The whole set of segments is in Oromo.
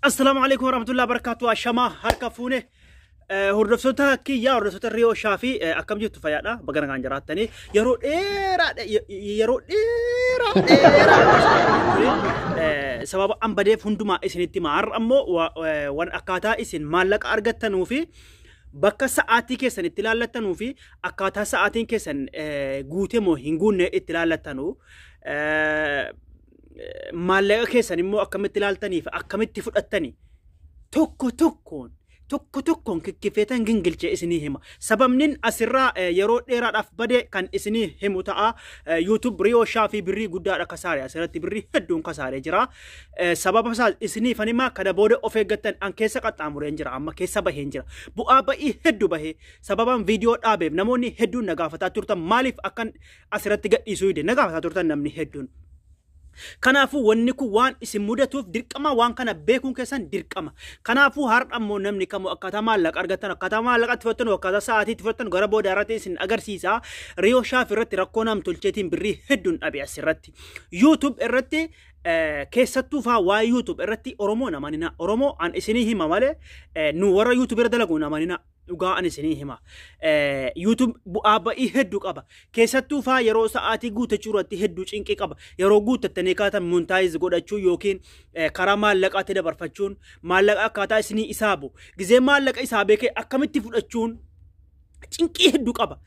السلام عليكم ورحمة الله وبركاته. أشما هركا فونه هردفتها كي يا هردفت الريو شافي أكمل جت فيانا بقرن عن جراتني يرو سبب أم بدي فندما إسنتي مار أمو وان أكاتا إسن مالك أرجت نوفي bakka sa'aatii keessan itti ilaallattanuu fi akkaataa sa'aatiin keessan guute moo hin guunne itti ilaallattanuu maallaqa keessan immoo akkamitti ilaaltanii fi akkamitti fudhattanii tokko tokkoon kikkifeetan gingilchee isinii hima. Sababnin asirraa yeroo dheeraadhaaf bade kan isinii himu ta'a. YouTube Rio Shaafi birrii guddaadha kasaare. Asirratti birrii hedduun kasaaree jira. Sababa isaa isinii fanimaa kana booda of eeggattan an keessa qaxxaamureen jira. Amma keessa baheen jira. Bu'aa ba'ii hedduu bahee sababaan viidiyoo dhaabeef namoonni hedduun na gaafataa turtan maaliif akkan asirratti gadhiisuu hide na gaafataa turtan namni hedduun. Kanaafu wanni kun waan isin mudatuuf dirqama waan kana beekuun keessan dirqama. Kanaafu har'a ammoo namni kamuu akkaataa maallaqa argatan akkaataa maallaqatti fudhatan akkaataa sa'aatiitti fudhatan gara booda irratti isin agarsiisa. Rio Shaafi irratti rakkoo nam tolcheetiin birrii hedduun dhabe asirratti. YouTube irratti keessattuu faa waa YouTube irratti Oromoo namanina. Oromoo an isinii hima malee nu warra YouTube irra dalagu namanina. Dhugaa ani isinii hima. YouTube bu'aa ba'ii hedduu qaba. Keessattuu faa yeroo sa'aatii guutachuu irratti hedduu cinqii qaba. Yeroo guutattanii kaatan montaayiz godhachuu yookiin karaa maallaqaatti dabarfachuun maallaqa akkaataa isinii isaabu. Gizee maallaqa isaa beekee akkamitti fudhachuun cinqii hedduu qaba.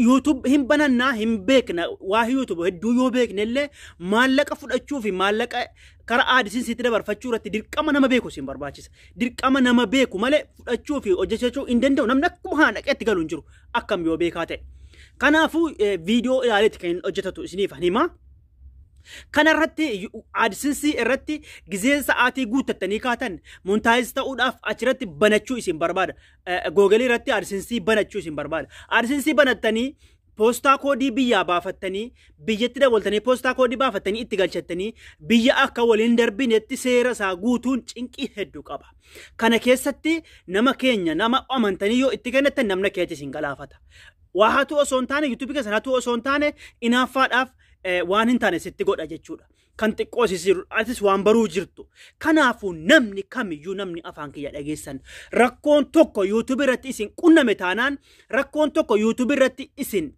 YouTube hin banannaa hin beekna waa YouTube hedduu yoo beeknellee maallaqa fudhachuu fi maallaqa karaa aadisiinsiitti dabarfachuu irratti dirqama nama beeku isin barbaachisa. Dirqama nama beeku malee fudhachuu fi hojjechuu hin danda'u. Namni akkuma haa dhaqeetti galu hin jiru akkam yoo beekaa ta'e. Kanaafuu viidiyoo ilaaleetti kan hojjetatu isiniif hima. Kana irratti aadisiinsii irratti gizee sa'aatii guutattanii kaatan montaayiz ta'uudhaaf achirratti banachuu isin barbaada. Googalii irratti aadisiinsii banachuu isin barbaada. Aadisiinsii banattanii poostaa koodii biyyaa baafattanii biyyatti dabaltanii poostaa koodii baafattanii itti galchattanii biyya akka waliin darbinetti seera isaa guutuun cinqii hedduu qaba. Kana keessatti nama keenya nama amantanii yoo itti kennatan namna keetti isin galaafata. Waa hatu osoo hin taane YouTube keessan hatu osoo hin taane inaaffaadhaaf waan hin taane sitti godha jechuudha. Kan xiqqoosisiru atis waan baruu jirtu. Kanaafuu namni kamiyyuu namni afaan kiyya dhageessan rakkoon tokko YouTube irratti isin qunname taanaan rakkoon tokko YouTube irratti isin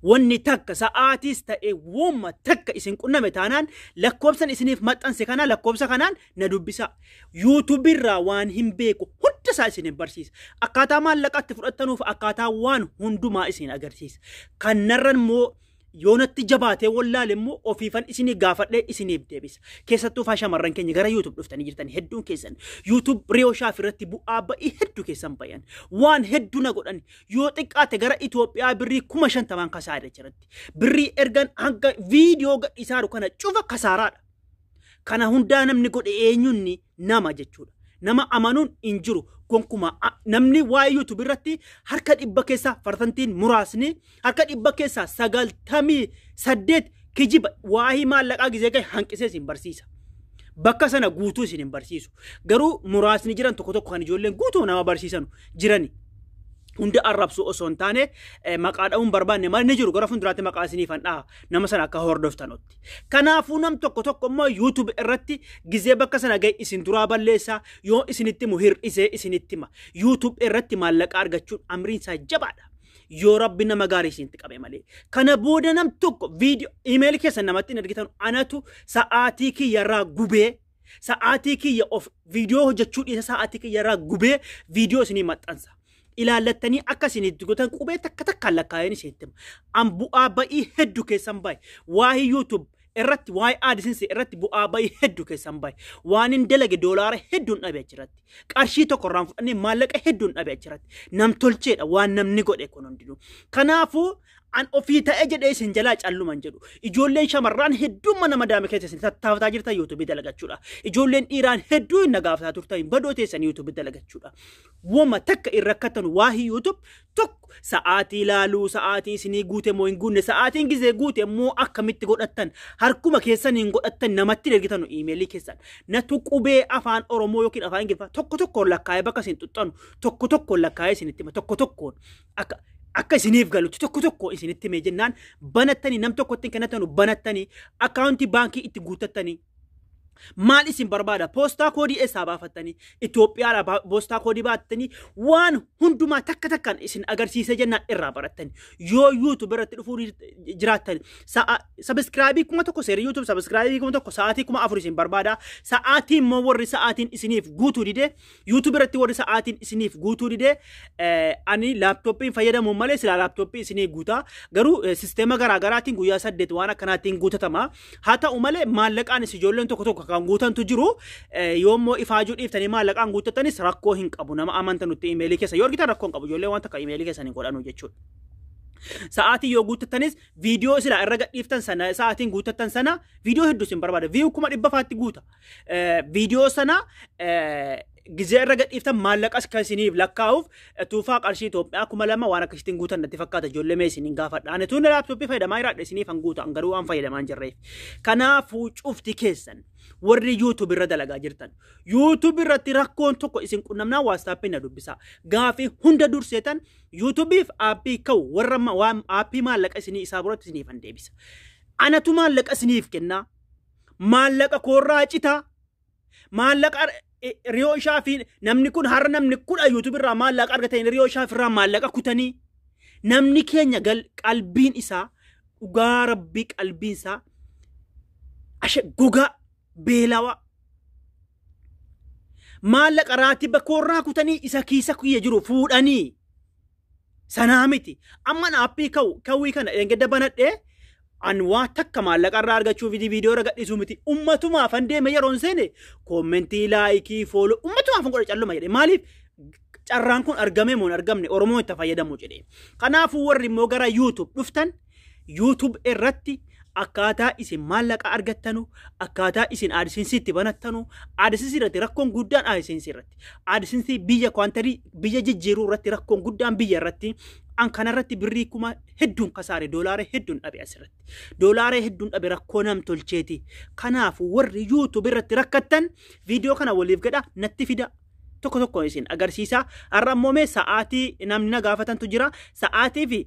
wanni takka sa'aatiis ta'e womma takka isin qunname taanaan lakkoobsan isiniif maxxanse kana lakkoobsa kanaan na dubbisa. YouTube irraa waan hin beeku hunda isaa isin barsiisa. Akkaataa maallaqatti fudhattanuuf akkaataa waan hundumaa isin agarsiisa. Kanarran immoo yoonatti jabaatee wallaale immoo ofiifan isinii gaafadhee isiniif deebisa. Keessattuu faa shamarran keenya gara YouTube dhuftanii jirtan hedduun keessan YouTube Rio Shaafi irratti bu'aa ba'ii hedduu keessan bayan waan hedduu na godhan yoo xiqqaate gara Itoophiyaa birrii 50,000 kasaare jiratti. Birrii ergan hanga viidiyoo gadhiisaaru kana cufa kasaaraadha. Kana hundaa namni godhe eenyunni nama jechuudha. Nama amanuun hin jiru. Gonkuma namni waa'ee YouTube irratti harka dhibba keessaa parsantiin muraasni harka dhibba keessaa 98 kijiba waa'ee maallaqaa gizee gahe hanqisee isin barsiisa. Bakka sana guutuu isin hin barsiisu. Garuu muraasni jiran tokko tokko kan ijoolleen guutuu nama barsiisan jirani. Hundi arrabsu osoo hin taane maqaa dha'uun barbaanne maal ni jiru gara fuulduraatti maqaa isiniif handhaa nama sana akka hordoftanotti. Kanaafuu nam tokko immoo YouTube irratti gizee bakka sana gahe isin duraa balleessaa yoo isinitti himu hir'isee isinitti hima. YouTube irratti maallaqa argachuun amriin isaa jabaadha. Yoo rabbi nama gaarii isinitti qabe malee. Kana booda nam tokko viidiyoo iimeelii keessan namatti hin argitan anatu sa'aatii kiyyarraa gubee sa'aatii kiyya of viidiyoo hojjechuu dhiisa sa'aatii kiyyarraa gubee viidiyoo isinii maxxansa. Ilaallattanii akkasinitti gotan qubee takka takkaan lakkaa'een isinitti hima. An bu'aa ba'ii hedduu keessan bahe waa'ee YouTube irratti waa'ee aadisiinsi irratti bu'aa ba'ii hedduu keessan bahe waan hin dalage doolaara hedduun dhabe achirratti qarshii tokko irraan fudhannee maallaqa hedduun dhabe achirratti nam tolcheedha waan namni godhe kun hundinuu. Kanaafuu an ofii ta'ee jedhee isin jalaa calluman jedhu. Ijoolleen shamarraan hedduun mana madaame keessa isin tattaafataa jirtan YouTube dalagachuudha. Ijoolleen dhiiraan hedduu hin nagaafataa turtan badoo teessan YouTube dalagachuudha. Woma takka irra rakkatan waa'ee YouTube tokko sa'aatii ilaaluu sa'aatii isinii guute moo hin guunne sa'aatiin gizee guute immoo akkamitti godhattan harkuma keessan hin godhattan namatti ergitan iimeelii keessan. Natu qubee afaan Oromoo yookiin afaan Ingiliffaa tokko lakkaa'ee bakka isin xuxxanu tokko lakkaa'ee isinitti hima tokko akka isiniif galutti tokko isinitti himee jennaan banattanii nam tokkotti kennatanu banattanii akkaawuntii baankii itti guutattanii maal isin barbaada poostaa koodii eessaa baafattanii Itoophiyaadhaa poostaa koodii baattanii waan hundumaa takka takkaan isin agarsiisee jennaan irraa barattanii yoo YouTube irratti dhufuu jiraattan subscribe kuma tokko seera YouTube subscribe kuma tokko sa'aatii kuma 4 isin barbaada sa'aatiin moo warri sa'aatiin isiniif guutuu dide YouTube irratti warri sa'aatiin isiniif guutuu dide ani laptoppiin fayyadamu malee sila laptoppii isiniif guutaa garuu sisteema garaagaraatiin guyyaa 8 waan akkanaatiin guutatama haa ta'u malee maallaqaan ijoolleen tokko kan guutantu jiru yoommoo ifaajuu dhiiftanii maallaqaan guuttatanis rakkoo hin qabu nama amantan nutti imeelii keessa yoo argitan rakkoo hin qabu ijoollee waan takka imeelii keessan hin godhanu jechuudha. Sa'aatii yoo guuttatanis viidiyoo sila irra gadhiiftan sana sa'aatiin guuttatan sana viidiyoo hedduu isin barbaada viiyuu 100 guuta viidiyoo sana gizee irra gadhiiftan maallaqas kan isiniif lakkaa'uuf tuufaa qarshii Itoophiyaa 2,000 waan akkasitiin guutan natti fakkaata ijoollee mee isiniin gaafadha ani tuun laaptooppii fayyadamaa jiraadha isiniif han guutan garuu waan fayyadamaa hin jirreef kanaafuu cufti keessan warri YouTube irra dalagaa jirtan YouTube irratti rakkoon tokko isin qunnamnaa WhatsApp na dubbisa gaafii hunda durseetan YouTubeif aappii ka'u warra aappii maallaqa isinii isaa biratti isiniif han deebisa anatu maallaqa isiniif kenna maallaqa koorraa cita maallaqa Riyoo Shaafi namni kun har'a namni kun YouTube irraa maallaqa argatan Riyoo Shaafi irraa maallaqa kutanii namni keenya qalbiin isaa dhugaa rabbii qalbiin isaa ashe gogaa beelawa maallaqa raatiba koorraa kutanii isa kiisa kuyya jiru fuudhanii sanaa miti amma aappii kawwii kana engedda banadhee anwaa takka maallaqa irraa argachuu viidiyoo irra gadhiisuu miti ummatumaaf han deeme yeroon seene koomentii laayikii fooloo ummatumaaf han godhe calluma jedhe maaliif carraan kun argame moo argamne Oromoo itti fayyadamu jedhe kanaafuu warri immoo gara YouTube dhuftan YouTube irratti akkaataa isin maallaqa argattanu akkaataa isin AdSense banattanu AdSense irratti rakkoon guddaan AdSense irratti AdSense biyya kwantarii biyya jijjiiruu irratti rakkoon guddaan biyya irratti an kanarratti birrii kuma hedduun kasaare doolaara hedduun dhabe asirratti doolaara hedduun dhabe rakkoo nam tolcheeti kanaaf warri YouTube irratti rakkattan viidiyoo kana waliif gadha natti fida tokko isin agarsiisa har'a immoo mee sa'aatii namni gaafatantu jira sa'aatii fi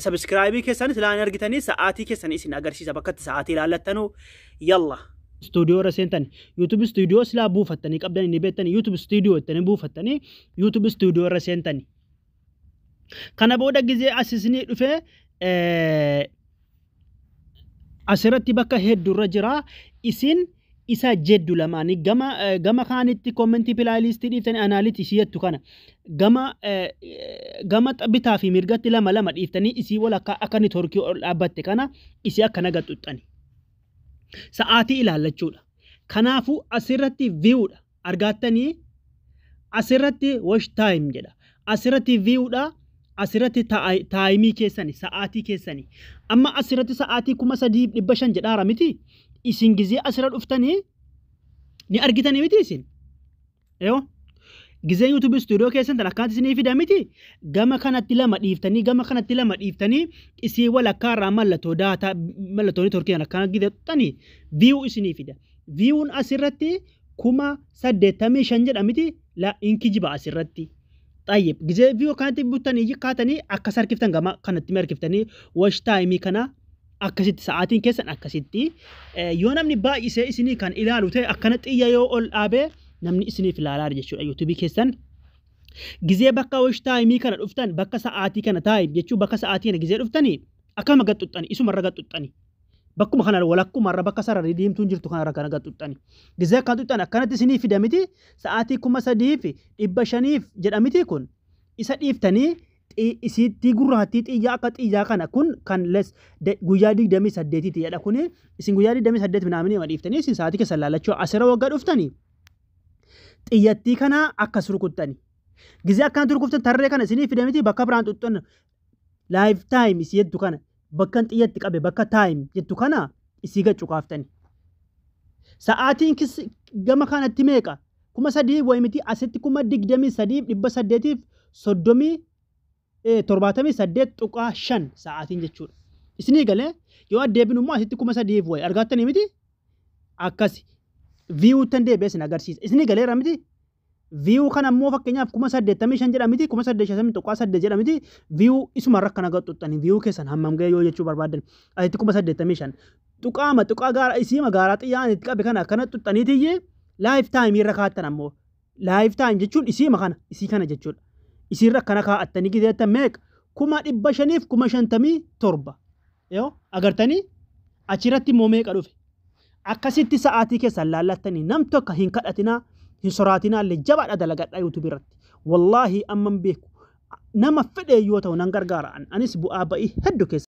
subscribe keessan silaan argitanii sa'aatii keessan isin agarsiisa bakkatti sa'aatii ilaallattanu yalla studio irra seentani YouTube studio silaa buufattanii qabdanii ni beektanii YouTube studio ittanii buufattanii YouTube studio irra seentani kana booda gizee asisni dhufe asirratti bakka heddurra jira isin isa jeddu lamaani gama kaanitti commenti playlist dhiiftanii analytics yettu kana gama bitaa fi mirgatti lama dhiiftanii isii wal akka networkii ol dhaabbatte kana isii akka nagaxuxxani sa'aatii ilaallachuudha kanaafuu asirratti viewdha argattanii asirratti watch time jedha asirratti viewdha asirratti taayimii keessani sa'aatii keessani amma asirratti sa'aatii 3,500 jedhaara miti isin gizee asirra dhuftanii ni argitanii miti isin yoo gizee YouTube studio keessan tan akkaatti isinii fida miti gama kanatti lama dhiiftanii isii walakkaa irraa mallattoo daataa mallattoo networkii akkana gideettanii view isinii fida viewun asirratti 85,000 jedha miti la inkijiba asirratti طيب جزء فيو كانت بوتاني يقاتني أكسر كيفتن جماعة كانت مركفتني واش تايمي كنا أكسيت ساعتين كيسن أكسيتي يوم نمني با إسني كان إلى لوتة أكنت إياه يو الأبى نمني إسني في العلار جشو يوتيوب كيسن جزء بقى واش تايمي كان أفتن بقى ساعتي كان تايم يشو بقى ساعتين جزء أفتني أكمل قد تطني إسم مرة قد تطني بكم خنا ولكم مرة بقى سر رديم تنجر تخنا ركنا قد تطني جزء كان تطني كانت إسني في دمتي ساعتي كم سديفي إبشنيف جد أمتي كون إسنيف تاني isi tigurraatti xiyyaa kana kun kan les guyyaa 28 jedha kun isin guyyaa 28 binaamini madhiiftanii isin sa'aatii keessa laalachuu asira waggaa dhuftanii xiyyattii kana akkas rukuttanii gizee akkan turkuftan tarree kana isinii fidamiti bakka biraan tuttan live time isi jettu kana bakka xiyyatti qabe bakka time jettu kana isii gaccu kaaftanii sa'aatiin gama kanatti meeqa 3,000 wayi miti asitti 23,830 7,8 sa'aatiin jechuudha. Isinii galee yoo addeebinu immoo asitti 3,000 wayi argattanii miti akkasi view tan deebee isin agarsiisa. Isinii galeera miti view kana immoo fakkeenyaaf 85 jedha miti 8,8 jedha miti view isuma irra kana gaxuxxanii view keessan hammam ga'e yoo jechuu barbaadan asitti 85 tuqaama tuqaa gaara isii magaalaa xiyyaan itti qabe kana akkana xuxxaniitiyye laayif taayimii irra kaattan ammoo laayif taayim jechuun isii kana jechuudha isiirra akkana kaa'attanii gideettan meeqa 557 yoo agartanii achirratti immoo meeqa dhufe akkasitti sa'aatii keessan laallattanii nam tokko hin kadhatinaa hin soraatinaa illee jabaadha dalagadhaa YouTube irratti wallaahi amman beeku nama fedhe yoo ta'u nan gargaara anis bu'aa ba'ii hedduu keessa